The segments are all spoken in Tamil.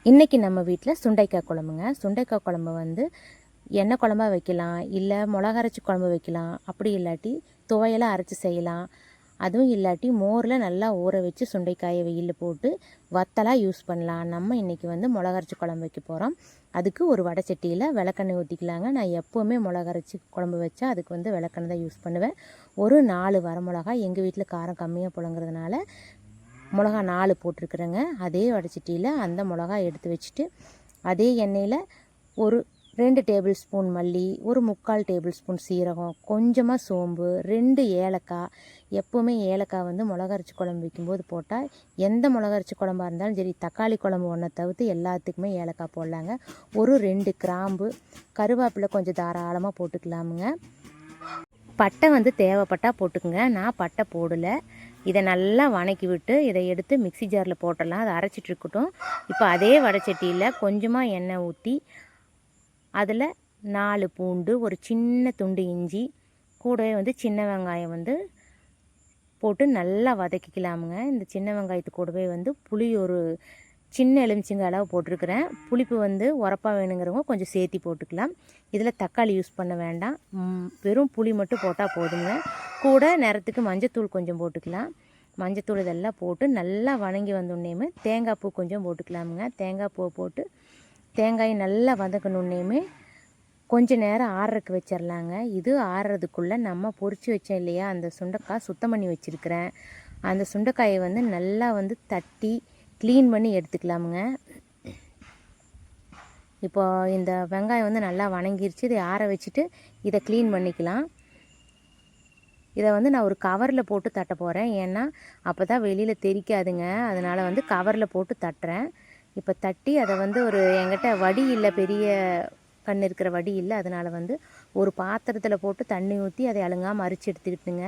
இன்றைக்கி நம்ம வீட்டில் சுண்டைக்காய் குழம்புங்க. சுண்டைக்காய் குழம்பு வந்து எண்ணெய் குழம்பா வைக்கலாம், இல்லை மிளகா அரைச்சி குழம்பு வைக்கலாம், அப்படி இல்லாட்டி துவையெல்லாம் அரைச்சி செய்யலாம். அதுவும் இல்லாட்டி மோரில் நல்லா ஊற வச்சு சுண்டைக்காயை வெயிலில் போட்டு வத்தலாக யூஸ் பண்ணலாம். நம்ம இன்றைக்கி வந்து மிளகா அரைச்சி குழம்பு வைக்க போகிறோம். அதுக்கு ஒரு வடை சட்டியில் விளக்கெண்ணெய் ஊற்றிக்கலாங்க. நான் எப்போவுமே மிளகா அரைச்சி குழம்பு வச்சா அதுக்கு வந்து விளக்கெண்ணெய் தான் யூஸ் பண்ணுவேன். ஒரு 4 வரமிளகா, எங்கள் வீட்டில் காரம் கம்மியாக புழங்குறதுனால மிளகா 4 போட்டிருக்குறேங்க. அதே வடைச்சட்டியில் அந்த மிளகா எடுத்து வச்சுட்டு அதே எண்ணெயில் ஒரு 2 டேபிள் ஸ்பூன் மல்லி, ஒரு 3/4 டேபிள் ஸ்பூன் சீரகம், கொஞ்சமாக சோம்பு, 2 ஏலக்காய். எப்போவுமே ஏலக்காய் வந்து மிளகா அரைச்சி குழம்பு வைக்கும்போது போட்டால் எந்த மிளகா அரைச்சி குழம்பாக இருந்தாலும் சரி, தக்காளி குழம்பு ஒன்றை தவிர்த்து எல்லாத்துக்குமே ஏலக்காய் போடலாங்க. ஒரு 2 கிராம்பு, கருவேப்பிலை கொஞ்சம் தாராளமாக போட்டுக்கலாமுங்க. பட்டை வந்து தேவைப்பட்டால் போட்டுக்குங்க. நான் பட்டை போடலை. இதை நல்லா வணக்கி விட்டு இதை எடுத்து மிக்சி ஜாரில் போட்டுடலாம். அதை அரைச்சிட்ருக்கட்டும். இப்போ அதே வடைச்சட்டியில் கொஞ்சமாக எண்ணெய் ஊற்றி அதில் 4 பூண்டு, ஒரு சின்ன துண்டு இஞ்சி, கூடவே வந்து சின்ன வெங்காயம் வந்து போட்டு நல்லா வதக்கிக்கலாமுங்க. இந்த சின்ன வெங்காயத்து கூடவே வந்து புளி ஒரு சின்ன எலுமிச்சங்க அளவு போட்டிருக்கிறேன். புளிப்பு வந்து உரப்பாக வேணுங்கிறவங்க கொஞ்சம் சேர்த்தி போட்டுக்கலாம். இதில் தக்காளி யூஸ் பண்ண வேண்டாம், வெறும் புளி மட்டும் போட்டால் போதுங்க. கூட நேரத்துக்கு மஞ்சத்தூள் கொஞ்சம் போட்டுக்கலாம். மஞ்சத்தூள் இதெல்லாம் போட்டு நல்லா வணங்கி வந்தோடனேயுமே தேங்காய் பூ கொஞ்சம் போட்டுக்கலாமுங்க. தேங்காய் பூவை போட்டு தேங்காய் நல்லா வதக்கணுன்னேயுமே கொஞ்சம் நேரம் ஆறுறதுக்கு வச்சிடலாங்க. இது ஆறுறதுக்குள்ளே நம்ம பொரித்து வச்சோம் இல்லையா, அந்த சுண்டைக்காய் சுத்தம் பண்ணி வச்சுருக்கிறேன். அந்த சுண்டைக்காயை வந்து நல்லா வந்து தட்டி க்ளீன் பண்ணி எடுத்துக்கலாமுங்க. இப்போ இந்த வெங்காயம் வந்து நல்லா வணங்கிருச்சு. இதை ஆற வச்சுட்டு இதை க்ளீன் பண்ணிக்கலாம். இதை வந்து நான் ஒரு கவரில் போட்டு தட்ட போகிறேன். ஏன்னா அப்போ தான் வெளியில் தெரிக்காதுங்க. அதனால் வந்து கவரில் போட்டு தட்டுறேன். இப்போ தட்டி அதை வந்து ஒரு என்கிட்ட வடி இல்லை, பெரிய கண் இருக்கிற வடி இல்லை. அதனால் வந்து ஒரு பாத்திரத்தில் போட்டு தண்ணி ஊற்றி அதை அழுங்காமல் அரிச்சு எடுத்துக்கிட்டுங்க.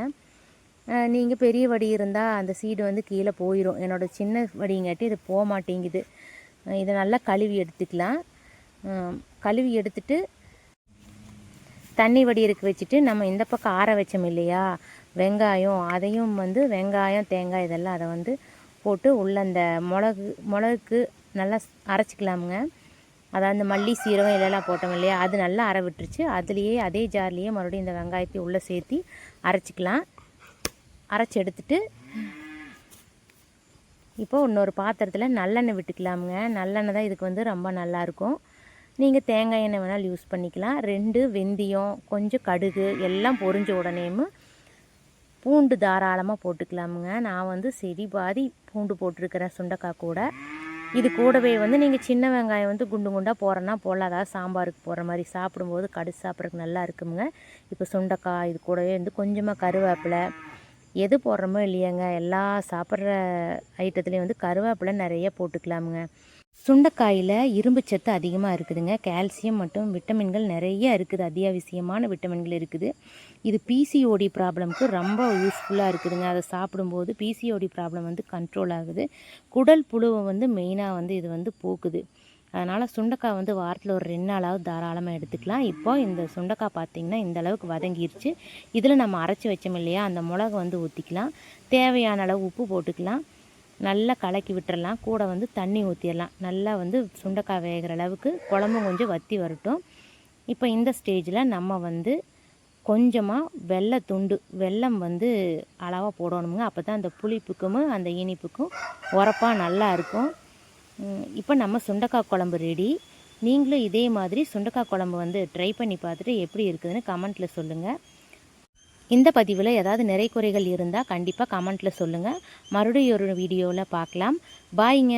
நீங்கள் பெரிய வடி இருந்தால் அந்த சீடு வந்து கீழே போயிடும். என்னோடய சின்ன வடிங்காட்டி இது போக மாட்டேங்குது. இதை நல்லா கழுவி எடுத்துக்கலாம். கழுவி எடுத்துட்டு தண்ணி வடி இருக்க வச்சுட்டு நம்ம இந்த பக்கம் ஆற வச்சோம் இல்லையா வெங்காயம், அதையும் வந்து வெங்காயம் தேங்காய் இதெல்லாம் அதை வந்து போட்டு உள்ள அந்த மிளகுக்கு நல்லா அரைச்சிக்கலாமுங்க. அதாவது அந்த மல்லி சீரகம் இதெல்லாம் போட்டோம் இல்லையா, அது நல்லா அரை விட்டுருச்சு. அதுலேயே அதே ஜார்லேயே மறுபடியும் இந்த வெங்காயத்தை உள்ளே சேர்த்து அரைச்சிக்கலாம். அரைச்சி எடுத்துட்டு இப்போது இன்னொரு பாத்திரத்தில் நல்லெண்ணெய் விட்டுக்கலாமுங்க. நல்லெண்ணெய் தான் இதுக்கு வந்து ரொம்ப நல்லாயிருக்கும். நீங்கள் தேங்காய் எண்ணெய் வேணாலும் யூஸ் பண்ணிக்கலாம். 2 வெந்தயம், கொஞ்சம் கடுகு எல்லாம் பொரிஞ்ச உடனேயும் பூண்டு தாராளமாக போட்டுக்கலாமுங்க. நான் வந்து செடி பாதி பூண்டு போட்டிருக்கிறேன் சுண்டைக்காய் கூட. இது கூடவே வந்து நீங்கள் சின்ன வெங்காயம் வந்து குண்டு குண்டாக போகிறேன்னா போடலாம். அதாவது சாம்பாருக்கு போடுற மாதிரி சாப்பிடும்போது கடிச்சு சாப்பிட்றதுக்கு நல்லா இருக்குங்க. இப்போ சுண்டைக்காய் இது கூடவே வந்து கொஞ்சமாக கருவேப்பிலை, எது போடுறோமோ இல்லையாங்க, எல்லா சாப்பிட்ற ஐட்டத்துலேயும் வந்து கருவேப்பிலை நிறைய போட்டுக்கலாமுங்க. சுண்டைக்காயில் இரும்பு சத்து அதிகமாக இருக்குதுங்க. கால்சியம் மற்றும் விட்டமின்கள் நிறைய இருக்குது, அத்தியாவசியமான விட்டமின்கள் இருக்குது. இது பிசிஓடி ப்ராப்ளம்க்கு ரொம்ப யூஸ்ஃபுல்லாக இருக்குதுங்க. அதை சாப்பிடும்போது பிசிஓடி ப்ராப்ளம் வந்து கண்ட்ரோல் ஆகுது. குடல் புழுவை வந்து மெயினாக வந்து இது வந்து போக்குது. அதனால் சுண்டைக்காய் வந்து வாரத்தில் ஒரு 2 நாளாவது தாராளமாக எடுத்துக்கலாம். இப்போ இந்த சுண்டைக்காய் பார்த்திங்கன்னா இந்த அளவுக்கு வதங்கிருச்சு. இதில் நம்ம அரைச்சி வச்சோம் இல்லையா, அந்த மிளகு வந்து ஊற்றிக்கலாம். தேவையான அளவு உப்பு போட்டுக்கலாம். நல்லா கலக்கி விட்டுறலாம். கூட வந்து தண்ணி ஊற்றிடலாம். நல்லா வந்து சுண்டைக்காய் வேகிற அளவுக்கு குழம்பும் கொஞ்சம் வற்றி வரட்டும். இப்போ இந்த ஸ்டேஜில் நம்ம வந்து கொஞ்சமாக வெல்லம் வந்து அளவாக போடணுங்க. அப்போ தான் அந்த புளிப்புக்கும் அந்த இனிப்புக்கும் உரப்பாக நல்லா இருக்கும். இப்போ நம்ம சுண்டைக்காய் குழம்பு ரெடி. நீங்களும் இதே மாதிரி சுண்டைக்காய் குழம்பு வந்து ட்ரை பண்ணி பார்த்துட்டு எப்படி இருக்குதுன்னு கமெண்ட்டில் சொல்லுங்கள். இந்த பதிவில் ஏதாவது நிறை குறைகள் இருந்தால் கண்டிப்பாக கமெண்ட்டில் சொல்லுங்கள். மறுபடியும் ஒரு வீடியோவில் பார்க்கலாம். பாய்ங்க.